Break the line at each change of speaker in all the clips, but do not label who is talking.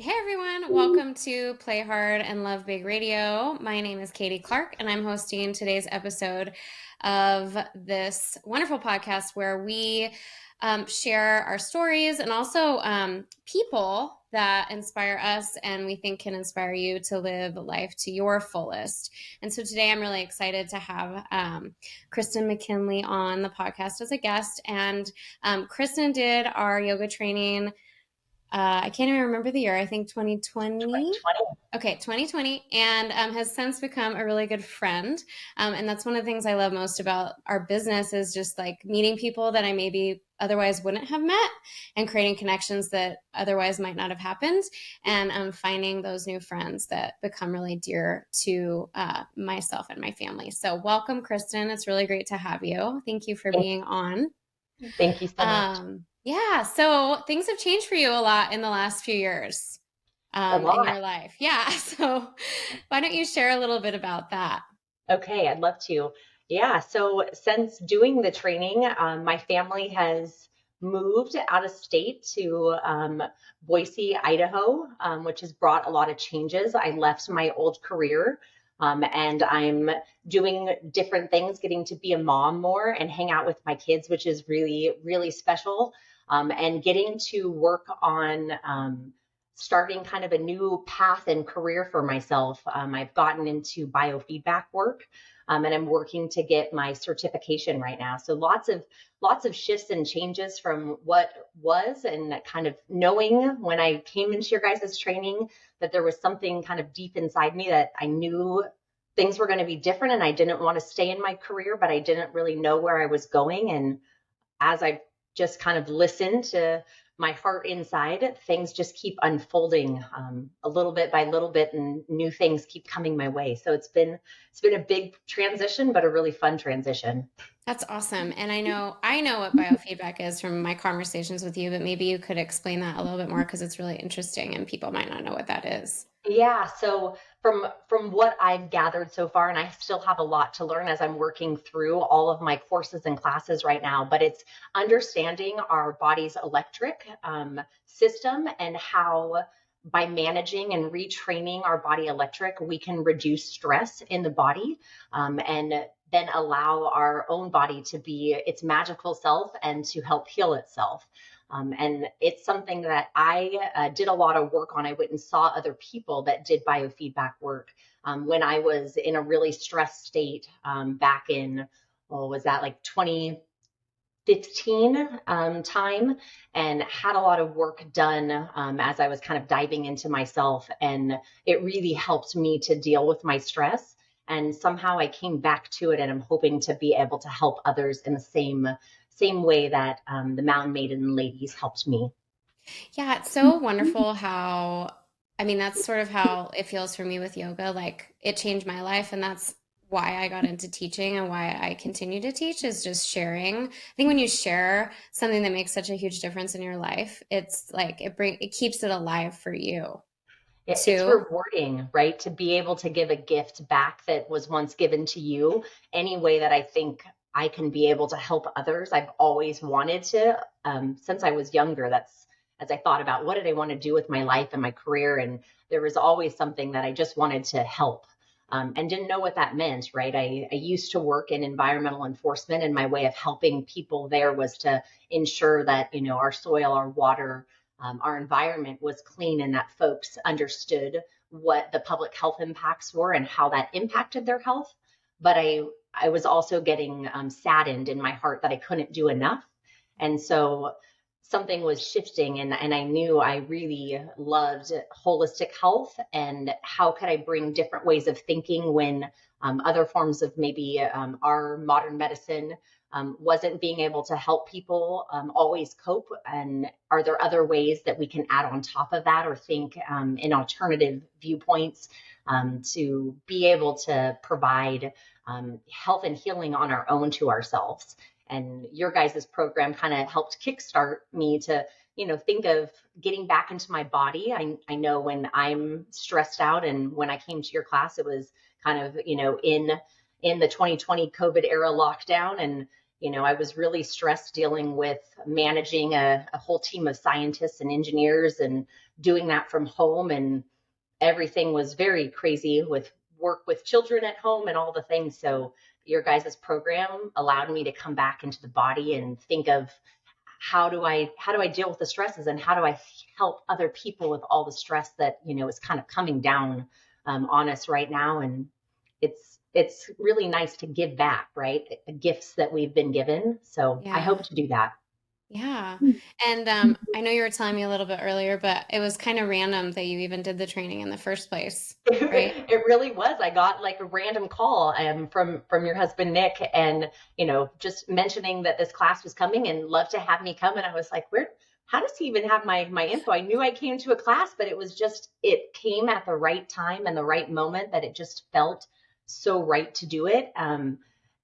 Hey everyone, welcome to Play Hard and Love Big Radio. My name is Katie Clark, and I'm hosting today's episode of this wonderful podcast where we share our stories and also people that inspire us and we think can inspire you to live life to your fullest. And so today I'm really excited to have Kristen McKinley on the podcast as a guest. And Kristen did our yoga training. I can't even remember the year. I think 2020.
2020.
Okay, 2020, and has since become a really good friend. And that's one of the things I love most about our business is just like meeting people that I maybe otherwise wouldn't have met and creating connections that otherwise might not have happened, and finding those new friends that become really dear to myself and my family. So welcome, Kristen. It's really great to have you. Thank you for
Thank,
being on.
thank you so much.
Yeah, so things have changed for you a lot in the last few years
A
in
lot.
your life. Yeah, so why don't you share a little bit about that?
Okay, I'd love to. Yeah, so since doing the training, my family has moved out of state to Boise, Idaho, which has brought a lot of changes. I left my old career, and I'm doing different things, getting to be a mom more and hang out with my kids, which is really, really special. And getting to work on starting kind of a new path and career for myself. I've gotten into biofeedback work, and I'm working to get my certification right now. So lots of shifts and changes from what was, and kind of knowing when I came into your guys' training that there was something kind of deep inside me that I knew things were going to be different, and I didn't want to stay in my career, but I didn't really know where I was going. And as I just kind of listened to my heart inside, things just keep unfolding a little bit by little bit, and new things keep coming my way. So it's been a big transition, but a really fun transition.
That's awesome. And I know what biofeedback is from my conversations with you, but maybe you could explain that a little bit more because it's really interesting and people might not know what that is.
Yeah, so from what I've gathered so far, and I still have a lot to learn as I'm working through all of my courses and classes right now, but it's understanding our body's electric system, and how by managing and retraining our body electric, we can reduce stress in the body, and then allow our own body to be its magical self and to help heal itself. And it's something that I did a lot of work on. I went and saw other people that did biofeedback work when I was in a really stressed state back in, what was that, like 2015 time, and had a lot of work done as I was kind of diving into myself. And it really helped me to deal with my stress. And somehow I came back to it, and I'm hoping to be able to help others in the same way that the Mountain Maiden ladies helped me.
Yeah, it's so wonderful how, I mean, that's sort of how it feels for me with yoga. Like it changed my life, and that's why I got into teaching and why I continue to teach is just sharing. I think when you share something that makes such a huge difference in your life, it's like it keeps it alive for you
It's
too.
rewarding, right? To be able to give a gift back that was once given to you, any way that I think I can be able to help others. I've always wanted to, since I was younger. That's as I thought about what did I want to do with my life and my career. And there was always something that I just wanted to help. And didn't know what that meant, right? I used to work in environmental enforcement, and my way of helping people there was to ensure that, our soil, our water, our environment was clean, and that folks understood what the public health impacts were and how that impacted their health. But I was also getting saddened in my heart that I couldn't do enough. And so something was shifting, and I knew I really loved holistic health, and how could I bring different ways of thinking when other forms of maybe our modern medicine wasn't being able to help people always cope. And are there other ways that we can add on top of that, or think in alternative viewpoints to be able to provide health and healing on our own to ourselves? And your guys' program kind of helped kickstart me to, think of getting back into my body. I know when I'm stressed out, and when I came to your class, it was kind of, in the 2020 COVID era lockdown, and I was really stressed dealing with managing a whole team of scientists and engineers and doing that from home. And everything was very crazy with work with children at home and all the things. So your guys' program allowed me to come back into the body and think of how do I deal with the stresses, and how do I help other people with all the stress that is kind of coming down on us right now. And it's really nice to give back, right? Gifts that we've been given. So I
Yeah.
hope to do that.
Yeah. And I know you were telling me a little bit earlier, but it was kind of random that you even did the training in the first place, right?
It really was. I got like a random call from your husband Nick, and just mentioning that this class was coming and love to have me come. And I was like, where? How does he even have my info? I knew I came to a class, but it came at the right time and the right moment that it just felt so right to do it.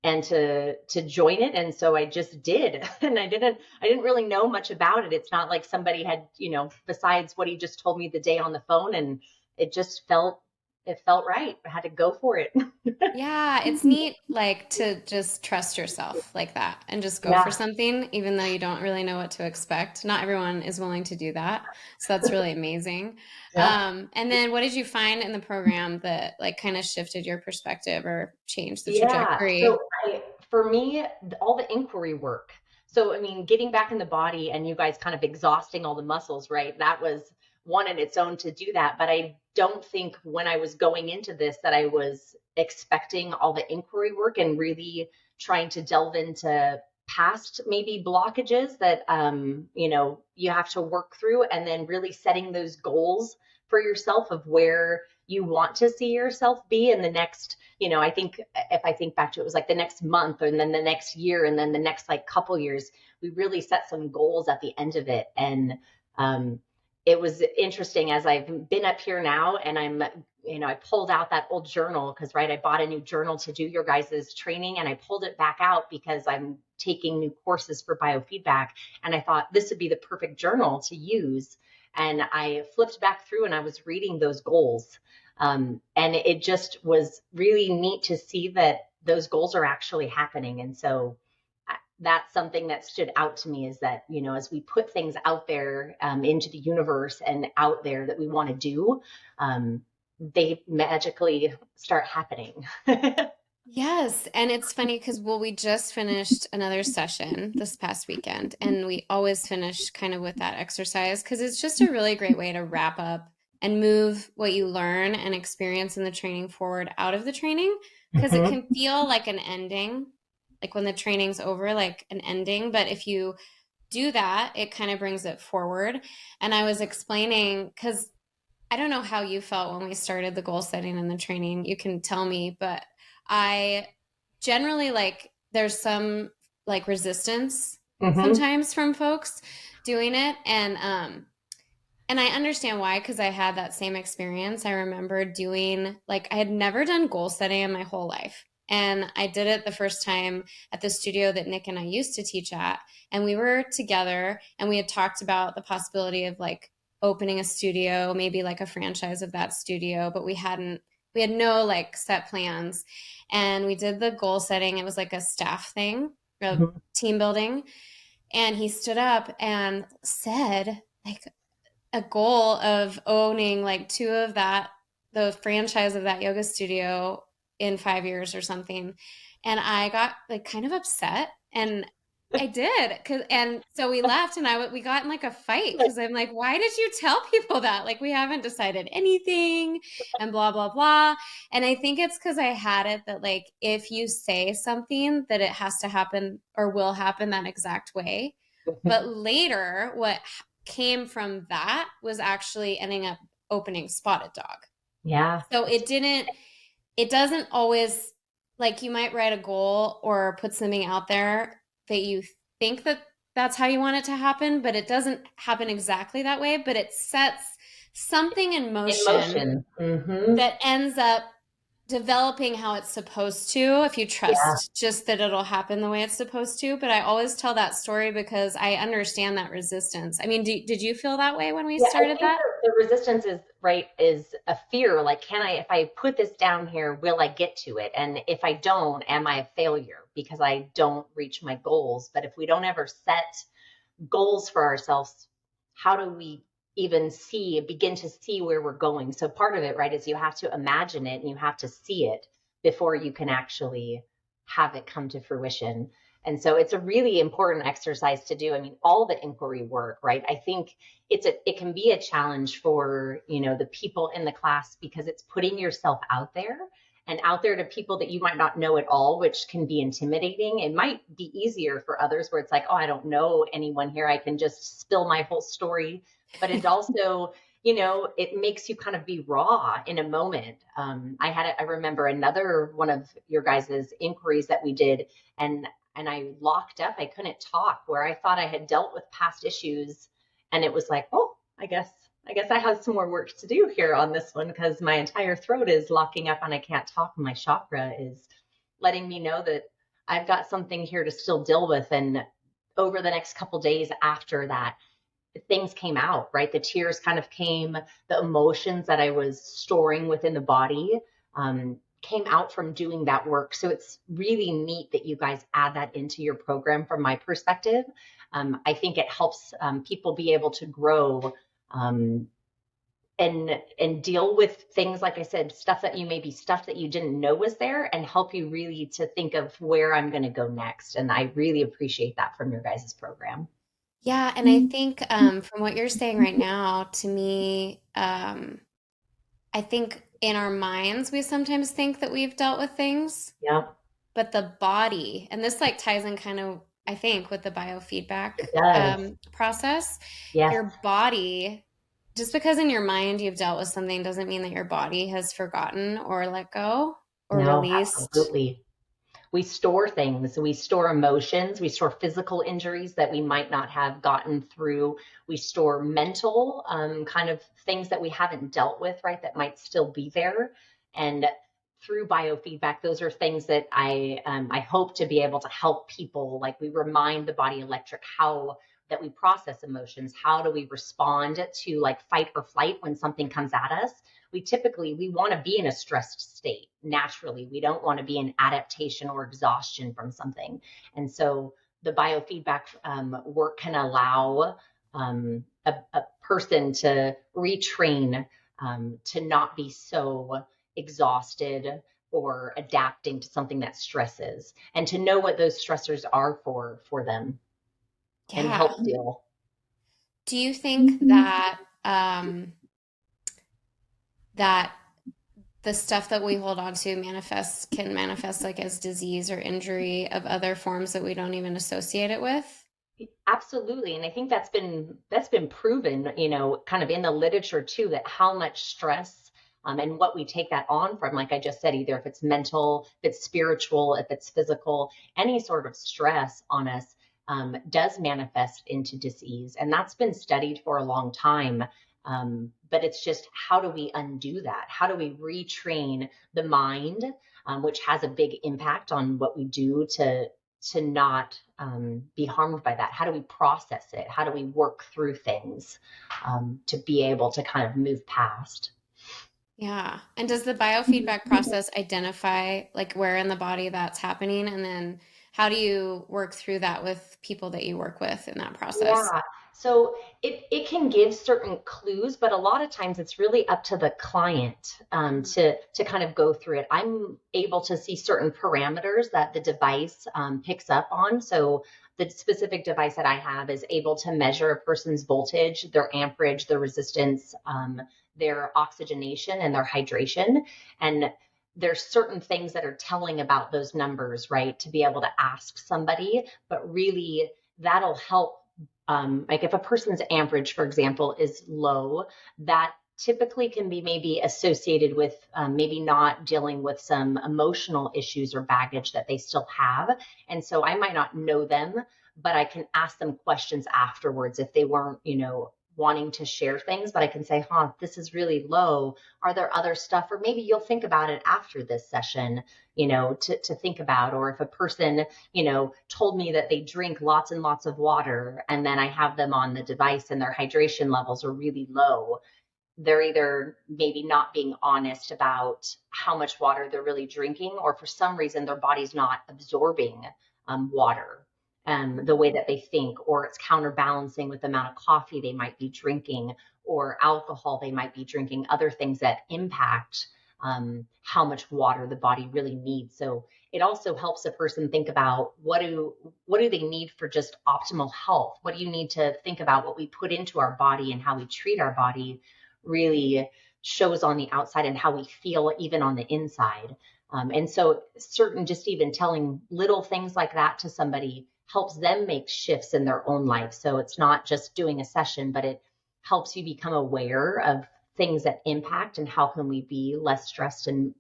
And to join it. And so I just did. And I didn't really know much about it. It's not like somebody had, besides what he just told me the day on the phone. And it felt right. I had to go for it.
Yeah, it's neat like to just trust yourself like that and just go for
Yeah.
something even though you don't really know what to expect. Not everyone is willing to do that. So that's really amazing.
Yeah.
And then what did you find in the program that like kind of shifted your perspective or changed the
Yeah. So
trajectory?
for me, all the inquiry work. So, I mean, getting back in the body and you guys kind of exhausting all the muscles, right? That was one in its own to do that. But I don't think when I was going into this that I was expecting all the inquiry work and really trying to delve into past maybe blockages that, you have to work through, and then really setting those goals for yourself of where you want to see yourself be in the next, I think if I think back to it was like the next month, and then the next year, and then the next like couple years. We really set some goals at the end of it. And um, it was interesting as I've been up here now, and I pulled out that old journal because, right, I bought a new journal to do your guys' training, and I pulled it back out because I'm taking new courses for biofeedback. And I thought this would be the perfect journal to use. And I flipped back through and I was reading those goals. And it just was really neat to see that those goals are actually happening. And so that's something that stood out to me, is that, as we put things out there into the universe and out there that we want to do, they magically start happening.
Yes, and it's funny because well, we just finished another session this past weekend, and we always finish kind of with that exercise because it's just a really great way to wrap up and move what you learn and experience in the training forward out of the training because it
Mhm.
can feel like an ending, like when the training's over, like an ending. But if you do that, it kind of brings it forward. And I was explaining because I don't know how you felt when we started the goal setting and the training. You can tell me, but I generally like there's some like resistance
Mhm.
sometimes from folks doing it and I understand why because I had that same experience. I remember doing like I had never done goal setting in my whole life. And I did it the first time at the studio that Nick and I used to teach at. And we were together and we had talked about the possibility of like opening a studio, maybe like a franchise of that studio, but we had no like set plans. And we did the goal setting. It was like a staff thing, a
Mhm.
team building. And he stood up and said, like, a goal of owning like two of the franchise of that yoga studio in 5 years or something. And I got like kind of upset and I did and so we left and we got in like a fight because I'm like, why did you tell people that? Like we haven't decided anything and blah, blah, blah. And I think it's because I had it that like if you say something that it has to happen or will happen that exact way. But later, what came from that was actually ending up opening Spotted Dog.
Yeah.
So it doesn't always, like you might write a goal or put something out there that you think that that's how you want it to happen, but it doesn't happen exactly that way, but it sets something in
In
motion
motion. Hmm.
that ends up developing how it's supposed to if you
Yeah.
trust just that it'll happen the way it's supposed to. But I always tell that story because I understand that resistance. I mean, did you feel that way when we
Yeah, I
started
think
that?
the resistance is right, is a fear. Like, if I put this down here, will I get to it? And if I don't, am I a failure because I don't reach my goals? But if we don't ever set goals for ourselves, how do we even begin to see where we're going? So part of it, right, is you have to imagine it and you have to see it before you can actually have it come to fruition. And so it's a really important exercise to do. I mean, all the inquiry work, right? I think it can be a challenge for, the people in the class because it's putting yourself out there and out there to people that you might not know at all, which can be intimidating. It might be easier for others where it's like, oh, I don't know anyone here. I can just spill my whole story. But it also, it makes you kind of be raw in a moment. I remember another one of your guys's inquiries that we did, and I locked up. I couldn't talk where I thought I had dealt with past issues. And it was like, oh, I guess I have some more work to do here on this one because my entire throat is locking up and I can't talk. My chakra is letting me know that I've got something here to still deal with. And over the next couple days after that, things came out, right? The tears kind of came, the emotions that I was storing within the body came out from doing that work. So it's really neat that you guys add that into your program from my perspective. I think it helps people be able to grow um, and deal with things, like I said, stuff that you didn't know was there, and help you really to think of where I'm going to go next. And I really appreciate that from your guys' program.
Yeah, and I think from what you're saying right now, to me, I think in our minds we sometimes think that we've dealt with things,
Yeah,
but the body, and this like ties in kind of, I think, with the biofeedback
it does.
process,
Yes.
your body, just because in your mind you've dealt with something doesn't mean that your body has forgotten or let go or
No,
released.
absolutely. We store things, we store emotions, we store physical injuries that we might not have gotten through. We store mental kind of things that we haven't dealt with, right? That might still be there. And through biofeedback, those are things that I hope to be able to help people. Like, we remind the body electric how that we process emotions. How do we respond to like fight or flight when something comes at us? We want to be in a stressed state naturally. We don't want to be in adaptation or exhaustion from something. And so the biofeedback work can allow a person to retrain to not be so exhausted or adapting to something that stresses, and to know what those stressors are for them and
Yeah.
help deal.
Do you think that that the stuff that we hold on to can manifest like as disease or injury of other forms that we don't even associate it with?
Absolutely. And I think that's been proven, kind of in the literature too, that how much stress and what we take that on from, like I just said, either if it's mental, if it's spiritual, if it's physical, any sort of stress on us does manifest into disease. And that's been studied for a long time. But it's just, how do we undo that? How do we retrain the mind, which has a big impact on what we do to not be harmed by that? How do we process it? How do we work through things to be able to kind of move past?
Yeah. And does the biofeedback process identify like where in the body that's happening? And then how do you work through that with people that you work with in that process?
Yeah. So it can give certain clues, but a lot of times it's really up to the client to kind of go through it. I'm able to see certain parameters that the device picks up on. So the specific device that I have is able to measure a person's voltage, their amperage, their resistance, their oxygenation, and their hydration. And there's certain things that are telling about those numbers, right? To be able to ask somebody, but really that'll help. Like, if a person's amperage, for example, is low, that typically can be maybe associated with maybe not dealing with some emotional issues or baggage that they still have. And so I might not know them, but I can ask them questions afterwards if they weren't, wanting to share things, but I can say, this is really low. Are there other stuff? Or maybe you'll think about it after this session, to think about. Or if a person, told me that they drink lots and lots of water, and then I have them on the device and their hydration levels are really low, they're either maybe not being honest about how much water they're really drinking, or for some reason their body's not absorbing water the way that they think, or it's counterbalancing with the amount of coffee they might be drinking or alcohol they might be drinking, other things that impact how much water the body really needs. So it also helps a person think about what do they need for just optimal health? What do you need to think about? What we put into our body and how we treat our body really shows on the outside and how we feel even on the inside. And so certain, just even telling little things like that to somebody helps them make shifts in their own life. So it's not just doing a session, but it helps you become aware of things that impact and how can we be less stressed and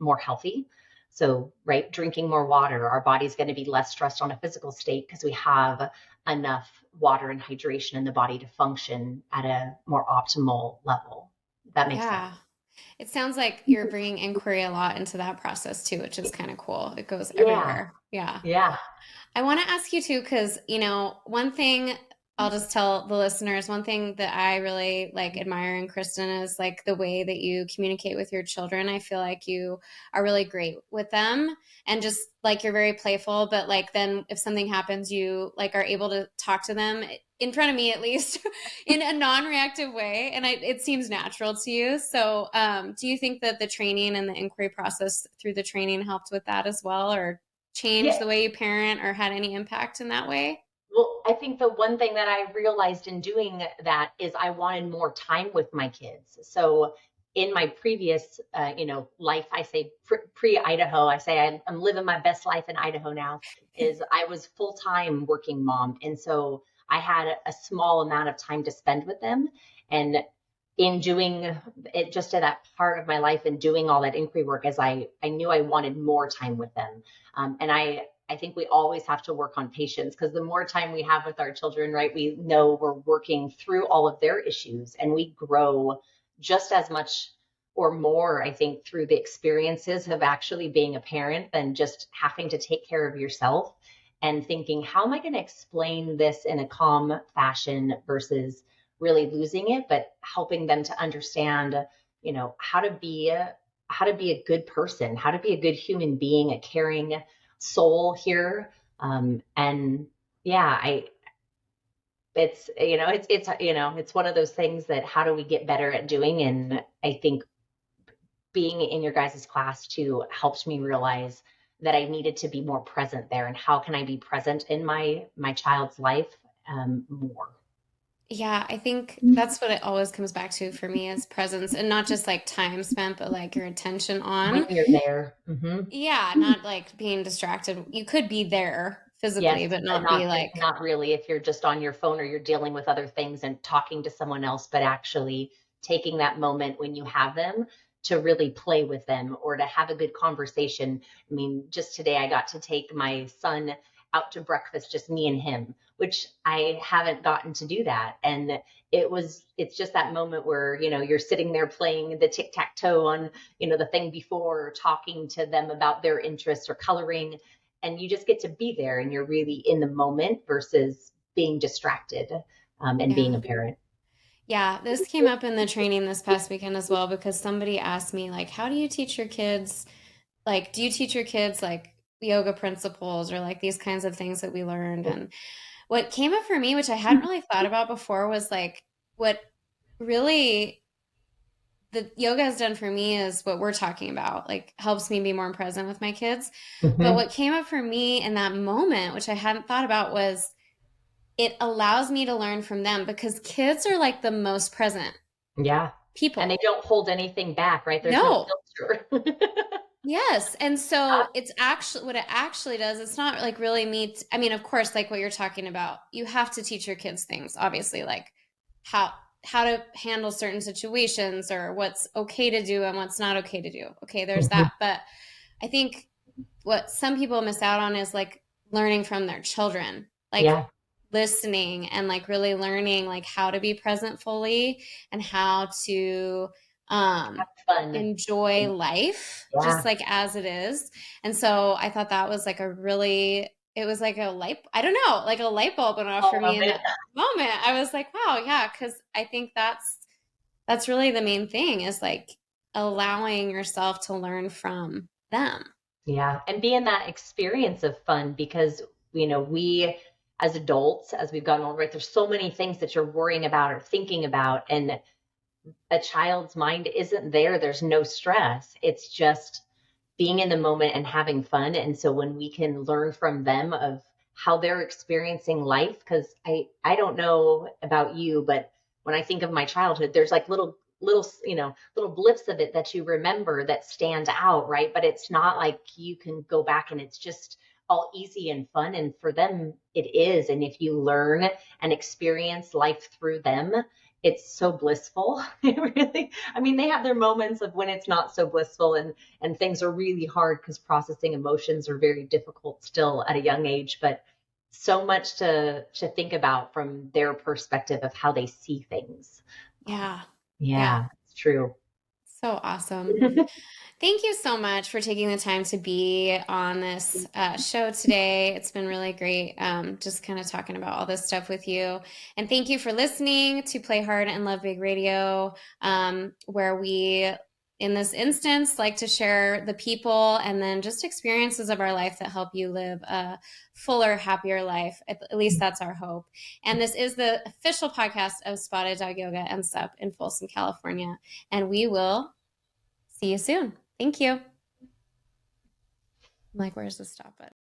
more healthy. So, right, drinking more water, our body's going to be less stressed on a physical state because we have enough water and hydration in the body to function at a more optimal level. That makes sense.
Yeah. It sounds like you're bringing inquiry a lot into that process too, which is kind of cool. It goes
Yeah,
everywhere. Yeah.
yeah,
I want to ask you too, because, one thing I'll just tell the listeners, one thing that I really like admire in Kristen is like the way that you communicate with your children. I feel like you are really great with them and just like you're very playful, but like then if something happens, you like are able to talk to them in front of me at least in a non-reactive way. And it seems natural to you. So do you think that the training and the inquiry process through the training helped with that as well, or changed
yeah.
the way you parent or had any impact in that way?
Well, I think the one thing that I realized in doing that is I wanted more time with my kids. So in my previous, life, I say pre-Idaho, I say I'm living my best life in Idaho now, is I was full-time working mom. And so I had a small amount of time to spend with them. And in doing it, just at that part of my life and doing all that inquiry work, as I knew I wanted more time with them. And I think we always have to work on patience, because the more time we have with our children, right, we know we're working through all of their issues, and we grow just as much or more, I think, through the experiences of actually being a parent than just having to take care of yourself and thinking, how am I going to explain this in a calm fashion versus really losing it, but helping them to understand, how to be a good person, how to be a good human being, a caring soul here. And yeah, it's one of those things that how do we get better at doing? And I think being in your guys' class too helped me realize that I needed to be more present there. And how can I be present in my child's life more?
Yeah, I think that's what it always comes back to for me is presence and not just like time spent, but like your attention
When
on.
you're there. Mm-hmm.
Yeah, not like being distracted. You could be there
Yes,
physically, but
but
not be
not
like,
not really if you're just on your phone or you're dealing with other things and talking to someone else, but actually taking that moment when you have them to really play with them or to have a good conversation. I mean, just today I got to take my son out to breakfast, just me and him, which I haven't gotten to do that. And it's just that moment where, you're sitting there playing the tic-tac-toe on, the thing before, or talking to them about their interests or coloring, and you just get to be there and you're really in the moment versus being distracted and being
yeah.
a parent.
Yeah, this came up in the training this past weekend as well because somebody asked me like, how do you teach your kids? Like, do you teach your kids like yoga principles or like these kinds of things that we learned? And what came up for me, which I hadn't really thought about before, was like what really the yoga has done for me is what we're talking about, like helps me be more present with my kids. But
Mm-hmm.
what came up for me in that moment, which I hadn't thought about, was it allows me to learn from them because kids are like the most present
Yeah. And they
people.
don't hold anything back, right? There's no
No.
filter.
Yes. And so it's actually what it actually does. It's not like really I mean, of course, like what you're talking about, you have to teach your kids things, obviously, like how how to handle certain situations or what's okay to do and what's not okay to do. Okay, there's
Mhm.
that. But I think what some people miss out on is like learning from their children. Like
Yeah.
listening and like really learning like how to be present fully and how to um
Fun.
enjoy life just
Yeah.
like as it is. And so I thought that was like a really, it was like a light, I don't know, like a light bulb went off
I
for me
love
in
it.
that moment. I was like, wow, yeah, because I think that's really the main thing is like allowing yourself to learn from them.
Yeah. And be in that experience of fun because, we as adults, as we've gotten older, right, there's so many things that you're worrying about or thinking about. And a child's mind isn't there. There's no stress. It's just being in the moment and having fun. And so when we can learn from them of how they're experiencing life, because I don't know about you, but when I think of my childhood, there's like little blips of it that you remember that stand out, right? But it's not like you can go back and it's just all easy and fun. And for them, it is. And if you learn and experience life through them, it's so blissful. It really, I mean, they have their moments of when it's not so blissful and things are really hard because processing emotions are very difficult still at a young age, but so much to think about from their perspective of how they see things.
Yeah. Yeah.
Yeah, it's true.
So awesome. Thank you so much for taking the time to be on this show today. It's been really great just kind of talking about all this stuff with you. And thank you for listening to Play Hard and Love Big Radio, where we, in this instance, like to share the people and then just experiences of our life that help you live a fuller, happier life. At least that's our hope. And this is the official podcast of Spotted Dog Yoga and Sup in Folsom, California. And we will see you soon. Thank you. I'm like, where's the stop button?